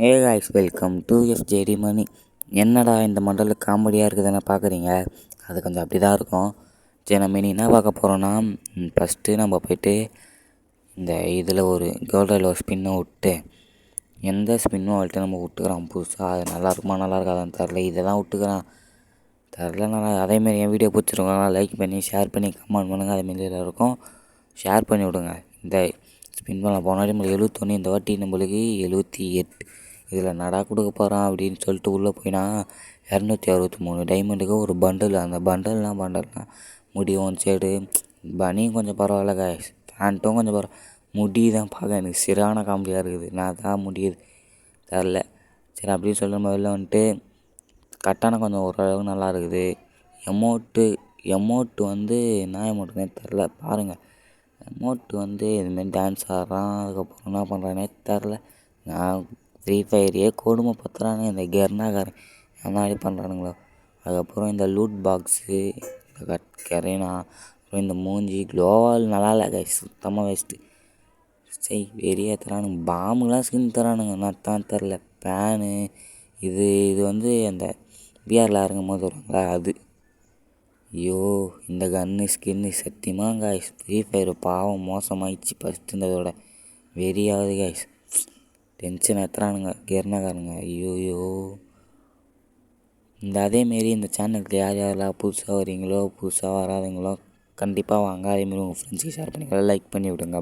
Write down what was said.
A guys, welcome to FJD மணி. என்னடா இந்த மண்டலில் காமெடியாக இருக்குதுன்னு பார்க்குறீங்க? அது கொஞ்சம் அப்படி தான் இருக்கும். சரி, நம்ம இனி என்ன பார்க்க போகிறோன்னா, ஃபஸ்ட்டு நம்ம போய்ட்டு இந்த இதில் ஒரு கோல்டில் ஒரு ஸ்பின்னை விட்டு எந்த ஸ்பின்னும் அவள்கிட்ட நம்ம விட்டுக்கிறோம் புதுசாக. அது நல்லா இருக்குமா நல்லா இருக்காதான்னு தெரில. இதை தான் விட்டுக்கிறேன் தெரில. நல்லா அதேமாரி என் வீடியோ பிடிச்சிருக்கோங்க, லைக் பண்ணி ஷேர் பண்ணி கமெண்ட் பண்ணுங்கள். அதேமாரி இருக்கும் ஷேர் பண்ணி விடுங்க. இந்த ஸ்பின் பண்ண போன வாட்டி நம்மளுக்கு 71, இந்த வாட்டி நம்மளுக்கு 78. இதில் நடா கொடுக்க போகிறான் அப்படின்னு சொல்லிட்டு உள்ளே போயினா 263 டைமண்டுக்கு ஒரு பண்டல். அந்த பண்டல்னால் முடி ஒன் சைடு, பனியும் கொஞ்சம் பரவாயில்ல காய்ஸ், பேண்ட்டும் கொஞ்சம் பரவாயில்ல. முடி தான் பார்க்க எனக்கு சிறான காமெடியாக இருக்குது. நான் தான் முடியுது தெரில. சரி, அப்படின்னு சொல்லி நம்ம வெளில வந்துட்டு கட்டான கொஞ்சம் ஓரளவுக்கு நல்லா இருக்குது. எமௌண்ட்டு வந்து என்ன எமௌண்ட்டுனே தெரில. பாருங்கள், எமௌண்ட்டு வந்து இதுமாரி டான்ஸ் ஆடுறான். அதுக்கப்புறம் என்ன பண்ணுறானே தெரில. நான் ஃப்ரீ ஃபயரையே கொடுமை பத்துறானுங்க இந்த கெர்னாக்காரன். என்ன அப்படி பண்ணுறானுங்களோ. அதுக்கப்புறம் இந்த லூட் பாக்ஸு, இந்த கரேனா, அப்புறம் இந்த மூஞ்சி க்ளோவால் நல்லா இல்லை கைஸ், சுத்தமாக வேஸ்ட்டு. சரி, வெறியாக தரானுங்க. பாம்புலாம் ஸ்கின் தரானுங்க, நான் தான் தெரில. பேனு இது வந்து அந்த பிஆரில் இறங்கும் போது வருவாங்களா அது. ஐயோ, இந்த கன்னு ஸ்கின்னு சத்தியமாக காய்ஸ் ஃப்ரீ ஃபயர் பாவம் மோசமாகிடுச்சு ஃபஸ்ட்டு இருந்ததோட. வெறியாவது காய்ஸ், டென்ஷன் ஏற்றுறானுங்க கெர்னாக்காரனுங்க. ஐயோயோ. அதேமாரி இந்த சேனலுக்கு யார் யாரெல்லாம் புதுசாக வரீங்களோ புதுசாக வராதுங்களோ கண்டிப்பாக வாங்க. அதேமாரி உங்கள் ஃப்ரெண்ட்ஸுக்கு ஷேர் பண்ணிக்கலாம், லைக் பண்ணி விடுங்க.